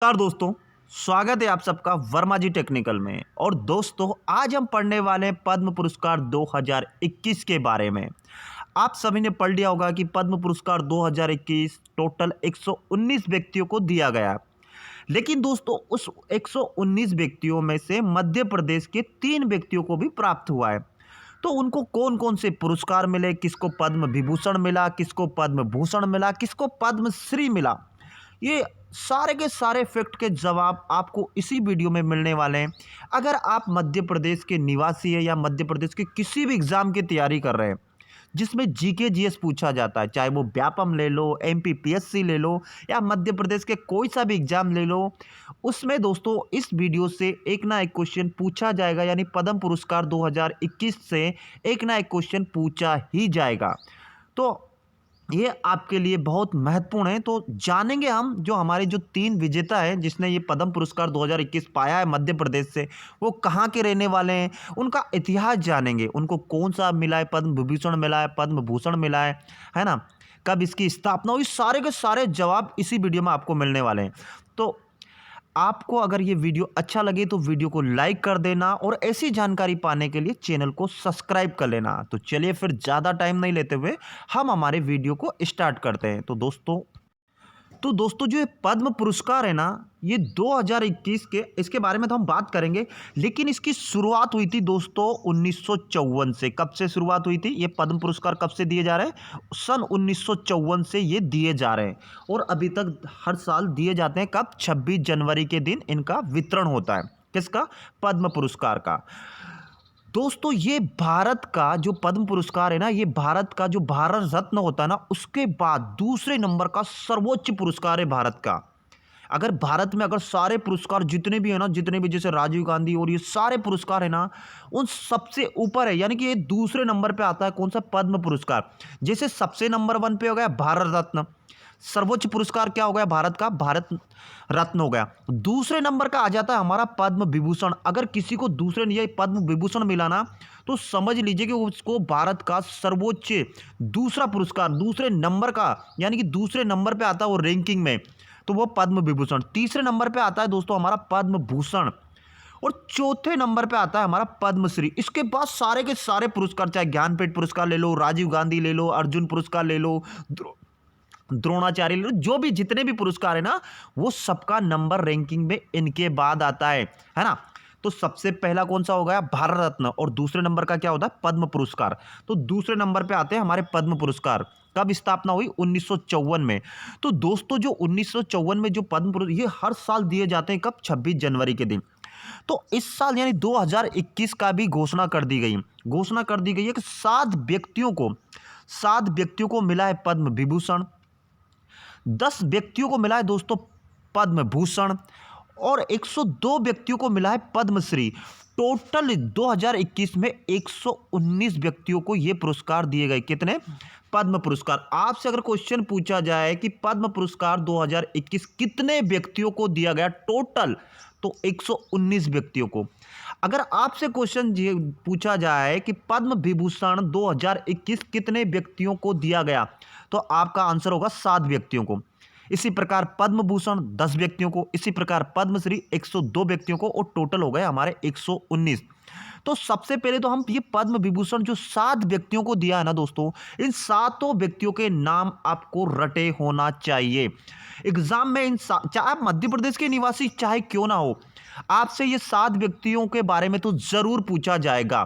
नमस्कार दोस्तों। स्वागत है आप सबका वर्मा जी टेक्निकल में। और दोस्तों आज हम पढ़ने वाले हैं पद्म पुरस्कार 2021 के बारे में। आप सभी ने पढ़ लिया होगा कि पद्म पुरस्कार 2021 टोटल 119 व्यक्तियों को दिया गया। लेकिन दोस्तों उस 119 व्यक्तियों में से मध्य प्रदेश के 3 व्यक्तियों को भी प्राप्त हुआ है। तो उनको कौन कौन से पुरस्कार मिले, किसको पद्म विभूषण मिला, किसको पद्म भूषण मिला, किसको पद्म श्री मिला, ये सारे के सारे फैक्ट के जवाब आपको इसी वीडियो में मिलने वाले हैं। अगर आप मध्य प्रदेश के निवासी हैं या मध्य प्रदेश के किसी भी एग्जाम की तैयारी कर रहे हैं जिसमें जीके जीएस पूछा जाता है, चाहे वो व्यापम ले लो, एमपीपीएससी ले लो या मध्य प्रदेश के कोई सा भी एग्जाम ले लो, उसमें दोस्तों इस वीडियो से एक ना एक क्वेश्चन पूछा जाएगा। यानी पद्म पुरस्कार 2021 से एक ना एक क्वेश्चन पूछा ही जाएगा। तो ये आपके लिए बहुत महत्वपूर्ण है। तो जानेंगे हम जो हमारे जो 3 विजेता हैं जिसने ये पद्म पुरस्कार 2021 पाया है मध्य प्रदेश से, वो कहाँ के रहने वाले हैं, उनका इतिहास जानेंगे। उनको कौन सा मिला है, पद्म विभूषण मिला है, पद्म भूषण मिला है ना, कब इसकी स्थापना हुई, सारे के सारे जवाब इसी वीडियो में आपको मिलने वाले हैं। तो आपको अगर ये वीडियो अच्छा लगे तो वीडियो को लाइक कर देना और ऐसी जानकारी पाने के लिए चैनल को सब्सक्राइब कर लेना। तो चलिए फिर ज़्यादा टाइम नहीं लेते हुए हम हमारे वीडियो को स्टार्ट करते हैं। तो दोस्तों जो ये पद्म पुरस्कार है ना, ये 2021 के, इसके बारे में तो हम बात करेंगे, लेकिन इसकी शुरुआत हुई थी दोस्तों 1954 से। कब से शुरुआत हुई थी? ये पद्म पुरस्कार कब से दिए जा रहे हैं? सन 1954 से ये दिए जा रहे हैं और अभी तक हर साल दिए जाते हैं। कब? 26 जनवरी के दिन इनका वितरण होता है। किसका? पद्म पुरस्कार का। दोस्तों ये भारत का जो पद्म पुरस्कार है ना, ये भारत का जो भारत रत्न होता है ना, उसके बाद दूसरे नंबर का सर्वोच्च पुरस्कार है भारत का। अगर भारत में अगर सारे पुरस्कार जितने भी है ना, जितने भी जैसे राजीव गांधी और ये सारे पुरस्कार है ना, उन सबसे ऊपर है। यानी कि ये दूसरे नंबर पे आता है कौन सा? पद्म पुरस्कार। जैसे सबसे नंबर 1 पे हो गया भारत रत्न, सर्वोच्च पुरस्कार क्या हो गया भारत का? भारत रत्न हो गया। दूसरे नंबर का आ जाता है हमारा पद्म विभूषण। अगर किसी को दूसरे ये पद्म विभूषण मिला ना, तो समझ लीजिए कि उसको भारत का सर्वोच्च दूसरा पुरस्कार, दूसरे नंबर का, यानी कि दूसरे नंबर पे आता है वो रैंकिंग में, तो वो पद्म विभूषण। तीसरे नंबर पे आता है दोस्तों हमारा पद्म भूषण और चौथे नंबर पे आता है हमारा पद्मश्री। इसके बाद सारे के सारे पुरस्कार, चाहे ज्ञानपीठ पुरस्कार ले लो, राजीव गांधी ले लो, अर्जुन पुरस्कार ले लो, द्रोणाचार्य ले लो, जो भी जितने भी पुरस्कार है ना, वो सबका नंबर रैंकिंग में इनके बाद आता है ना। तो सबसे पहला कौन सा हो गया? भारत रत्न। और दूसरे नंबर का क्या होता है? पद्म पुरस्कार। तो दूसरे नंबर पे आते हैं हमारे पद्म पुरस्कार। कब स्थापना हुई? 1954 में। तो दोस्तों जो 1954 में जो पद्म पुरस्कार, ये हर साल दिए जाते हैं। कब? 26 जनवरी के दिन। तो इस साल यानी 2021 का भी घोषणा कर दी गई। घोषणा कर दी गई है कि 7 व्यक्तियों को मिला है पद्म विभूषण, 10 व्यक्तियों को मिला है दोस्तों पद्म भूषण और 102 व्यक्तियों को मिला है पद्मश्री। टोटल 2021 में 119 व्यक्तियों को ये पुरस्कार दिए गए। कितने? पद्म पुरस्कार। आपसे अगर क्वेश्चन पूछा जाए कि पद्म पुरस्कार 2021 कितने व्यक्तियों को दिया गया टोटल, तो 119 व्यक्तियों को। अगर आपसे क्वेश्चन पूछा जाए कि पद्म विभूषण 2021 कितने व्यक्तियों को दिया गया, तो आपका आंसर होगा 7 व्यक्तियों को। इसी प्रकार पद्म भूषण 10 व्यक्तियों को, इसी प्रकार पद्मश्री 102 व्यक्तियों को, और टोटल हो गए हमारे 119। तो सबसे पहले तो हम ये पद्म विभूषण जो 7 व्यक्तियों को दिया है ना दोस्तों, इन 7 व्यक्तियों के नाम आपको रटे होना चाहिए एग्जाम में। चाहे आप मध्य प्रदेश के निवासी चाहे क्यों ना हो, आपसे ये 7 व्यक्तियों के बारे में तो जरूर पूछा जाएगा,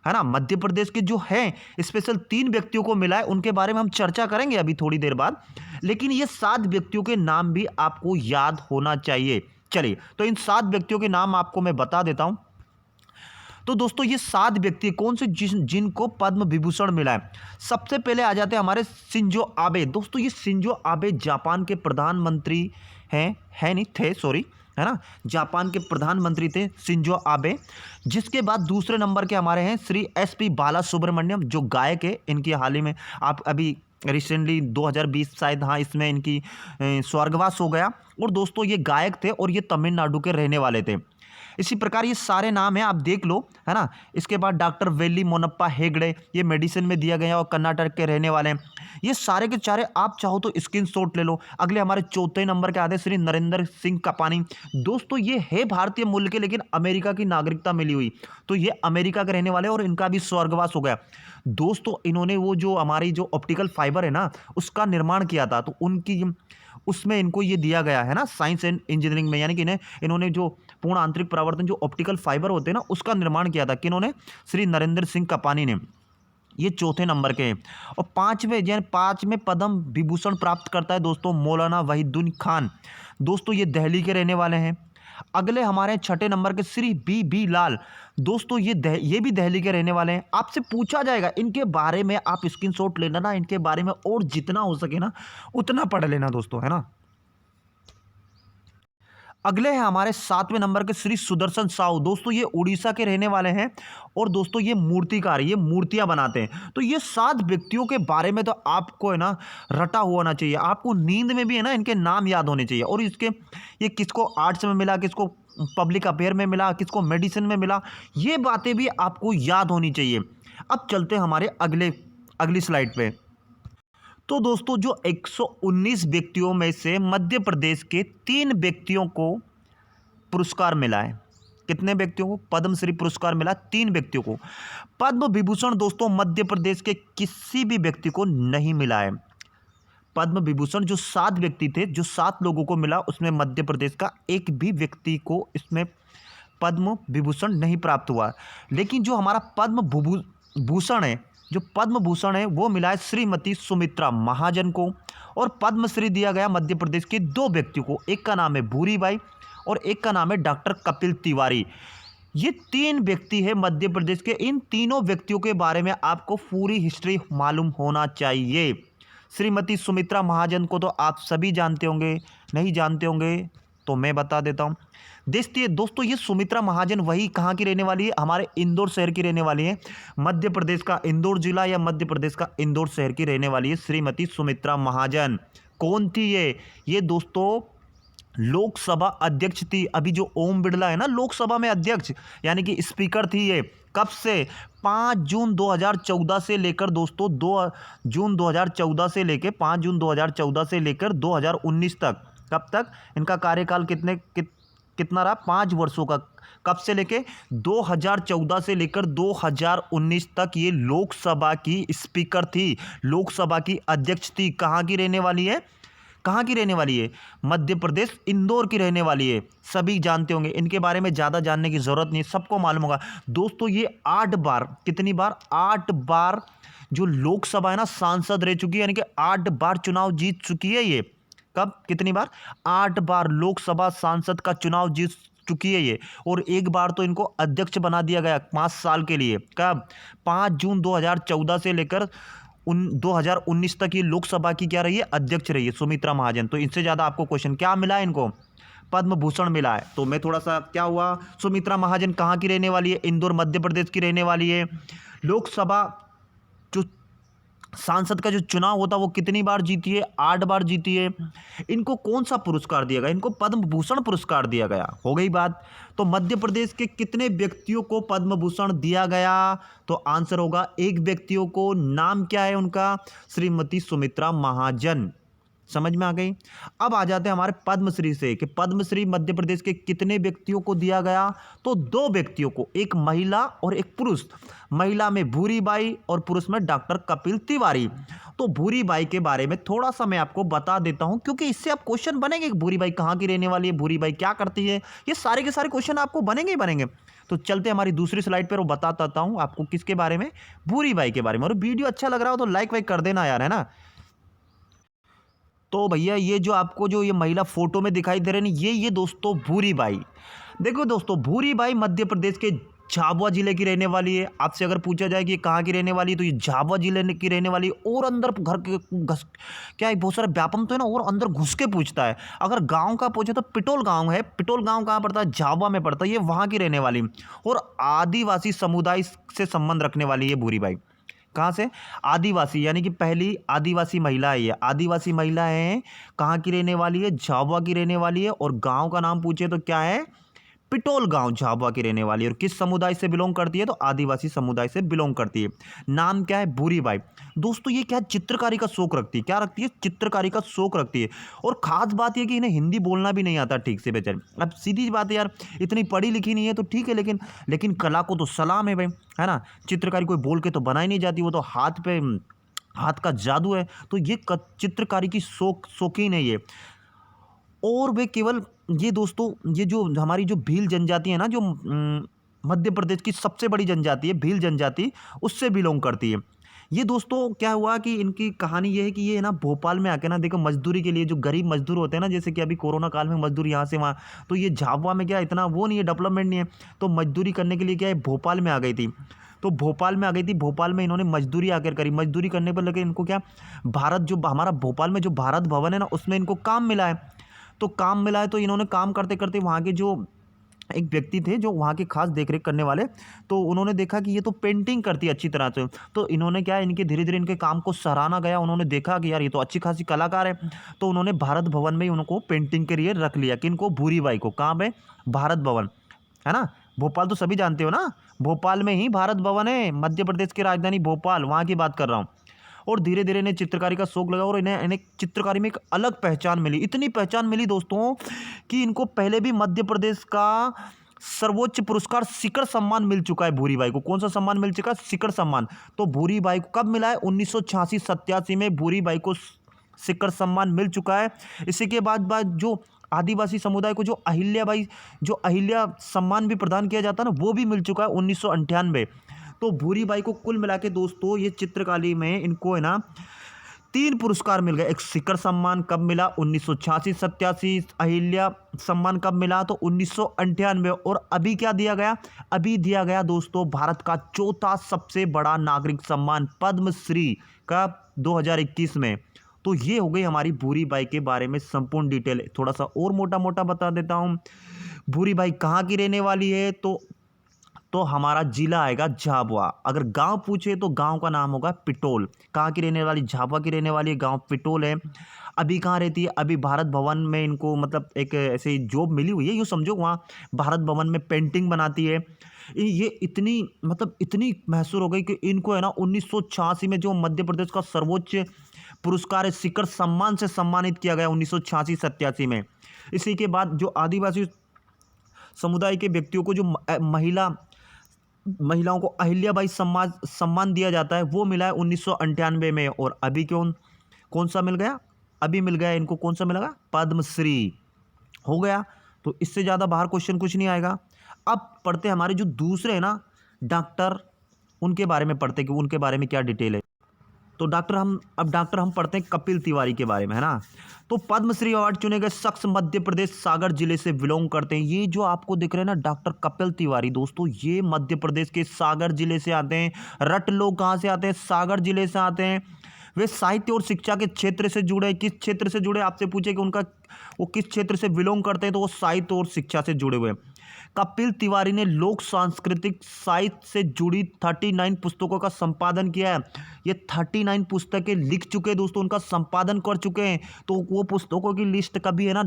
है ना। मध्य प्रदेश के जो हैं स्पेशल 3 व्यक्तियों को मिला है, उनके बारे में हम चर्चा करेंगे अभी थोड़ी देर बाद, लेकिन ये 7 व्यक्तियों के नाम भी आपको याद होना चाहिए। चलिए तो इन 7 व्यक्तियों के नाम आपको मैं बता देता हूं। तो दोस्तों ये 7 व्यक्ति कौन से जिनको पद्म विभूषण मिला है? सबसे पहले आ जाते हैं हमारे शिंजो आबे। दोस्तों ये शिंजो आबे जापान के प्रधानमंत्री है नहीं थे, सॉरी, है ना, जापान के प्रधानमंत्री थे शिंजो आबे। जिसके बाद दूसरे नंबर के हमारे हैं श्री SP बालासुब्रमण्यम, जो गायक है। इनकी हाल ही में आप अभी रिसेंटली 2020 शायद, हाँ, इसमें इनकी स्वर्गवास हो गया। और दोस्तों ये गायक थे और ये तमिलनाडु के रहने वाले थे। इसी प्रकार ये सारे नाम हैं, आप देख लो, है ना। इसके बाद डॉक्टर वेली मोनप्पा हेगड़े, ये मेडिसिन में दिया गया और कर्नाटक के रहने वाले हैं। ये सारे के सारे आप चाहो तो स्क्रीनशॉट ले लो। अगले हमारे चौथे नंबर के आते हैं श्री नरेंद्र सिंह कपानी। दोस्तों ये है भारतीय मूल के, लेकिन अमेरिका की नागरिकता मिली हुई, तो ये अमेरिका के रहने वाले और इनका भी स्वर्गवास हो गया। दोस्तों इन्होंने वो जो हमारी जो ऑप्टिकल फाइबर है ना, उसका निर्माण किया था, तो उनकी उसमें इनको ये दिया गया है ना, साइंस एंड इंजीनियरिंग में, यानी कि इन्होंने जो पूर्ण आंतरिक परावर्तन जो ऑप्टिकल फाइबर होते हैं ना, उसका निर्माण किया था। किन्होंने? श्री नरेंद्र सिंह कपानी ने। ये चौथे नंबर के हैं। और पांचवें पद्म विभूषण प्राप्त करता है दोस्तों मौलाना वहीदुद्दीन खान। दोस्तों ये दिल्ली के रहने वाले हैं। अगले हमारे छठे नंबर के श्री बी लाल। दोस्तों ये भी दिल्ली के रहने वाले हैं। आपसे पूछा जाएगा इनके बारे में, आप स्क्रीनशॉट लेना ना, इनके बारे में और जितना हो सके ना उतना पढ़ लेना दोस्तों, है ना। अगले हैं हमारे सातवें नंबर के श्री सुदर्शन साहू। दोस्तों ये उड़ीसा के रहने वाले हैं और दोस्तों ये मूर्तिकार, ये मूर्तियां बनाते हैं। तो ये 7 व्यक्तियों के बारे में तो आपको है ना रटा हुआ होना चाहिए, आपको नींद में भी है ना इनके नाम याद होने चाहिए। और इसके ये किसको आर्ट्स में मिला, किसको पब्लिक अफेयर में मिला, किसको मेडिसिन में मिला, ये बातें भी आपको याद होनी चाहिए। अब चलते हैं हमारे अगली स्लाइड पे। तो दोस्तों जो 119 व्यक्तियों में से मध्य प्रदेश के 3 व्यक्तियों को पुरस्कार मिला है। कितने व्यक्तियों को पद्मश्री पुरस्कार मिला? 3 व्यक्तियों को। पद्म विभूषण दोस्तों मध्य प्रदेश के किसी भी व्यक्ति को नहीं मिला है। पद्म विभूषण जो 7 व्यक्ति थे, जो 7 लोगों को मिला, उसमें मध्य प्रदेश का एक भी व्यक्ति को इसमें पद्म विभूषण नहीं प्राप्त हुआ। लेकिन जो हमारा पद्म भूषण है, जो पद्म भूषण है वो मिला है श्रीमती सुमित्रा महाजन को। और पद्मश्री दिया गया मध्य प्रदेश के 2 व्यक्तियों को, एक का नाम है भूरीबाई और एक का नाम है डॉक्टर कपिल तिवारी। ये 3 व्यक्ति है मध्य प्रदेश के। इन तीनों व्यक्तियों के बारे में आपको पूरी हिस्ट्री मालूम होना चाहिए। श्रीमती सुमित्रा महाजन को तो आप सभी जानते होंगे, नहीं जानते होंगे तो मैं बता देता हूँ। दोस्तों ये सुमित्रा महाजन वही कहाँ की रहने वाली है? हमारे इंदौर शहर की रहने वाली है। मध्य प्रदेश का इंदौर जिला या मध्य प्रदेश का इंदौर शहर की रहने वाली है श्रीमती सुमित्रा महाजन। कौन थी ये दोस्तों लोकसभा अध्यक्ष थी। अभी जो ओम बिरला है ना लोकसभा में अध्यक्ष, यानी कि स्पीकर थी ये। कब से? 5 जून 2014 से लेकर दोस्तों 2 जून 2014 से लेकर 5 जून 2014 से लेकर 2019 तक। कब तक? इनका कार्यकाल कितना रहा? 5 वर्षों का। कब से लेके? 2014 से लेकर 2019 तक ये लोकसभा की स्पीकर थी, लोकसभा की अध्यक्ष थी। कहाँ की रहने वाली है? कहाँ की रहने वाली है? मध्य प्रदेश इंदौर की रहने वाली है। सभी जानते होंगे, इनके बारे में ज़्यादा जानने की ज़रूरत नहीं, सबको मालूम होगा। दोस्तों ये 8 बार, कितनी बार? 8 बार जो लोकसभा है ना सांसद रह चुकी है, यानी कि 8 बार चुनाव जीत चुकी है ये। कब? कितनी बार? 8 बार लोकसभा सांसद का चुनाव जीत चुकी है ये। और एक बार तो इनको अध्यक्ष बना दिया गया 5 साल के लिए। कब? 5 जून 2014 से लेकर 2019 तक ये लोकसभा की क्या रही है? अध्यक्ष रही है सुमित्रा महाजन। तो इससे ज़्यादा आपको क्वेश्चन क्या मिला है? इनको पद्म भूषण मिला है। तो मैं थोड़ा सा क्या हुआ, सुमित्रा महाजन कहाँ की रहने वाली है? इंदौर मध्य प्रदेश की रहने वाली है। लोकसभा जो सांसद का जो चुनाव होता वो कितनी बार जीती है? 8 बार जीती है। इनको कौन सा पुरस्कार दिया गया? इनको पद्म भूषण पुरस्कार दिया गया। हो गई बात। तो मध्य प्रदेश के कितने व्यक्तियों को पद्म भूषण दिया गया? तो आंसर होगा 1 व्यक्तियों को। नाम क्या है उनका? श्रीमती सुमित्रा महाजन। समझ में आ गई। अब आ जाते हैं हमारे पद्मश्री से कि पद्मश्री मध्य प्रदेश के कितने व्यक्तियों को दिया गया? तो 2 व्यक्तियों को, एक महिला और एक पुरुष। महिला में भूरीबाई और पुरुष में डॉक्टर कपिल तिवारी। तो भूरीबाई के बारे में थोड़ा सा मैं आपको बता देता हूं, क्योंकि इससे आप क्वेश्चन बनेंगे कि भूरीबाई कहाँ की रहने वाली है, भूरीबाई क्या करती है, ये सारे के सारे क्वेश्चन आपको बनेंगे ही बनेंगे। तो चलते हमारी दूसरी स्लाइड पर, वो बताता हूँ आपको किसके बारे में? भूरीबाई के बारे में। और वीडियो अच्छा लग रहा हो तो लाइक वाइक कर देना यार, है ना। तो भैया ये जो आपको जो ये महिला फोटो में दिखाई दे रही है, ये दोस्तों भूरीबाई। देखो दोस्तों भूरीबाई मध्य प्रदेश के झाबुआ जिले की रहने वाली है। आपसे अगर पूछा जाए कि ये कहाँ की रहने वाली है, तो ये झाबुआ जिले की रहने वाली है। और अंदर घर के घस क्या है, बहुत सारा व्यापम तो है ना, और अंदर घुस के पूछता है। अगर गांव का पूछे तो पिटोल गांव है। पिटोल गांव कहाँ पड़ता है? झाबुआ में पड़ता है। ये वहाँ की रहने वाली और आदिवासी समुदाय से संबंध रखने वाली है भूरीबाई। कहाँ से? आदिवासी, यानी कि पहली आदिवासी महिला है ये। आदिवासी महिला है, कहाँ की रहने वाली है? झाबुआ की रहने वाली है। और गांव का नाम पूछे तो क्या है? पिटोल गांव झाबुआ की रहने वाली है और किस समुदाय से बिलोंग करती है? तो आदिवासी समुदाय से बिलोंग करती है। नाम क्या है? भूरीबाई। दोस्तों ये क्या है? चित्रकारी का शौक रखती है। क्या रखती है? चित्रकारी का शौक रखती है। और खास बात यह कि इन्हें हिंदी बोलना भी नहीं आता ठीक से बेचारे। अब सीधी बात है यार, इतनी पढ़ी लिखी नहीं है तो ठीक है, लेकिन कला को तो सलाम है भाई, है ना। चित्रकारी कोई बोल के तो बनाई नहीं जाती, वो तो हाथ का जादू है। तो ये चित्रकारी की शौकीन है ये। और वे केवल ये दोस्तों, ये जो हमारी जो भील जनजाति है ना, जो मध्य प्रदेश की सबसे बड़ी जनजाति है भील जनजाति, उससे बिलोंग करती है। ये दोस्तों क्या हुआ कि इनकी कहानी ये है कि ये ना भोपाल में आके ना, देखो मजदूरी के लिए जो गरीब मजदूर होते हैं ना, जैसे कि अभी कोरोना काल में मजदूर यहाँ से वहाँ, तो ये झाबुआ में क्या इतना वो नहीं है, डेवलपमेंट नहीं है, तो मजदूरी करने के लिए क्या है भोपाल में आ गई थी। तो भोपाल में आ गई थी, भोपाल में इन्होंने मजदूरी आकर करी। मजदूरी करने पर लगे इनको क्या, भारत जो हमारा भोपाल में जो भारत भवन है ना, उसमें इनको काम मिला है। तो काम मिला है तो इन्होंने काम करते करते वहाँ के जो एक व्यक्ति थे जो वहाँ के खास देखरेख करने वाले, तो उन्होंने देखा कि ये तो पेंटिंग करती है अच्छी तरह से। तो इन्होंने क्या है, इनके धीरे धीरे इनके काम को सराहना गया। उन्होंने देखा कि यार ये तो अच्छी खासी कलाकार है, तो उन्होंने भारत भवन में ही उनको पेंटिंग के लिए रख लिया। किनको? भूरीबाई को। कहाँ पे? भारत भवन, है ना। भोपाल तो सभी जानते हो ना, भोपाल में ही भारत भवन है, मध्य प्रदेश की राजधानी भोपाल, वहाँ की बात कर रहा हूँ। और धीरे धीरे इन्हें चित्रकारी का शौक लगा और इन्हें चित्रकारी में एक अलग पहचान मिली। इतनी पहचान मिली दोस्तों कि इनको पहले भी मध्य प्रदेश का सर्वोच्च पुरस्कार शिखर सम्मान मिल चुका है भूरीबाई को। कौन सा सम्मान मिल चुका है? शिखर सम्मान। तो भूरीबाई को कब मिला है? 1986-87 में भूरीबाई को शिखर सम्मान मिल चुका है। इसी के बाद जो आदिवासी समुदाय को जो अहिल्या सम्मान भी प्रदान किया जाता है ना, वो भी मिल चुका है 1998। तो भूरीबाई को कुल मिला के दोस्तों ये चित्रकला में इनको है ना 3 पुरस्कार मिल गए। एक शिखर सम्मान कब मिला? 1986-87। अहिल्या सम्मान कब मिला? तो 1998। और अभी क्या दिया गया? अभी दिया गया दोस्तों भारत का चौथा सबसे बड़ा नागरिक सम्मान पद्मश्री का 2021 में। तो ये हो गई हमारी भूरीबाई के बारे में संपूर्ण डिटेल। थोड़ा सा और मोटा मोटा बता देता हूँ। भूरीबाई कहाँ की रहने वाली है? तो हमारा जिला आएगा झाबुआ। अगर गांव पूछे तो गांव का नाम होगा पिटोल। कहाँ की रहने वाली? झाबुआ की रहने वाली है, गांव पिटोल है। अभी कहाँ रहती है? अभी भारत भवन में इनको मतलब एक ऐसे जॉब मिली हुई है, यूँ समझो, वहाँ भारत भवन में पेंटिंग बनाती है। ये इतनी मशहूर हो गई कि इनको है ना 1986 में जो मध्य प्रदेश का सर्वोच्च पुरस्कार है शिखर सम्मान से सम्मानित किया गया 1986-87 में। इसी के बाद जो आदिवासी समुदाय के व्यक्तियों को जो महिलाओं को अहिल्याबाई सम्मान दिया जाता है, वो मिला है 1998 में। और अभी कौन सा मिल गया? अभी मिल गया इनको, कौन सा मिलेगा? पद्मश्री हो गया। तो इससे ज़्यादा बाहर क्वेश्चन कुछ नहीं आएगा। अब पढ़ते हमारे जो दूसरे हैं ना डॉक्टर, उनके बारे में पढ़ते कि उनके बारे में क्या डिटेल है। तो डॉक्टर हम पढ़ते हैं कपिल तिवारी के बारे में, है ना। तो पद्मश्री अवार्ड चुने गए शख्स मध्य प्रदेश सागर जिले से बिलोंग करते हैं। ये जो आपको दिख रहे हैं ना डॉक्टर कपिल तिवारी, दोस्तों ये मध्य प्रदेश के सागर जिले से आते हैं। रट लोग कहाँ से आते हैं? सागर जिले से आते हैं। वे साहित्य और शिक्षा के क्षेत्र से जुड़े। किस क्षेत्र से जुड़े? आपसे पूछे कि वो किस क्षेत्र से बिलोंग करते हैं, तो वो साहित्य और शिक्षा से जुड़े हुए हैं। कपिल तिवारी ने लोक सांस्कृतिक साहित्य से जुड़ी 39 पुस्तकों का संपादन किया है। ये 39 पुस्तकें लिख चुके हैं दोस्तों, उनका संपादन कर चुके हैं। तो वो पुस्तकों की लिस्ट कभी है ना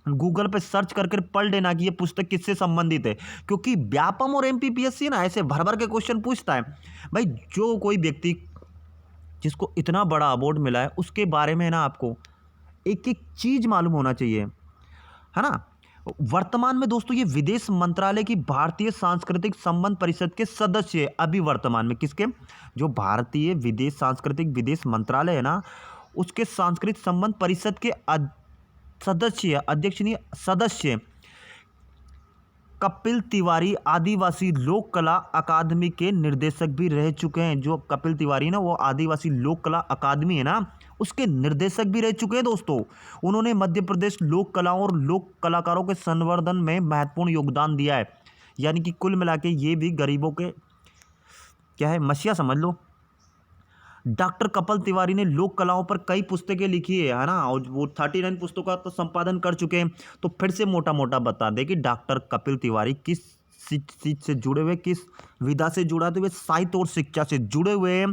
गूगल पे सर्च करके पढ़ लेना कि ये पुस्तक किससे संबंधित है, क्योंकि व्यापम और एमपीपीएससी ना ऐसे भर भर के क्वेश्चन पूछता है भाई। जो कोई व्यक्ति जिसको इतना बड़ा अवार्ड मिला है उसके बारे में ना आपको एक एक चीज मालूम होना चाहिए, है ना। वर्तमान में दोस्तों ये विदेश मंत्रालय की भारतीय सांस्कृतिक संबंध परिषद के सदस्य है। अभी वर्तमान में किसके? जो भारतीय विदेश मंत्रालय है ना, उसके सांस्कृतिक संबंध परिषद के सदस्य, अध्यक्ष नहीं सदस्य। कपिल तिवारी आदिवासी लोक कला अकादमी के निर्देशक भी रह चुके हैं। जो कपिल तिवारी ना, वो आदिवासी लोक कला अकादमी है ना, उसके निर्देशक भी रह चुके हैं दोस्तों। उन्होंने मध्य प्रदेश लोक कलाओं और लोक कलाकारों के संवर्धन में महत्वपूर्ण योगदान दिया है। यानी कि कुल मिला के ये भी गरीबों के क्या है, मसीहा समझ लो। डॉक्टर कपिल तिवारी ने लोक कलाओं पर कई पुस्तकें लिखी है ना, और वो 39 पुस्तकों का तो संपादन कर चुके हैं। तो फिर से मोटा मोटा बता दें कि डॉक्टर कपिल तिवारी किस चीज से जुड़े हुए, किस विधा से जुड़े हुए? साहित्य और शिक्षा से जुड़े हुए हैं।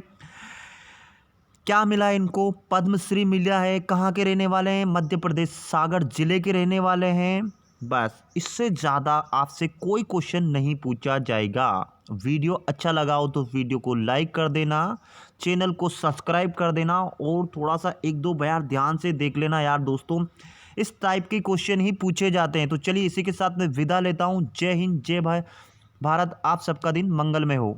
क्या मिला इनको? पद्मश्री मिला है। कहाँ के रहने वाले हैं? मध्य प्रदेश सागर जिले के रहने वाले हैं। बस इससे ज़्यादा आपसे कोई क्वेश्चन नहीं पूछा जाएगा। वीडियो अच्छा लगा हो तो वीडियो को लाइक कर देना, चैनल को सब्सक्राइब कर देना और थोड़ा सा एक दो बार ध्यान से देख लेना यार दोस्तों, इस टाइप के क्वेश्चन ही पूछे जाते हैं। तो चलिए इसी के साथ मैं विदा लेता हूँ। जय हिंद, जय भारत। आप सबका दिन मंगलमय हो।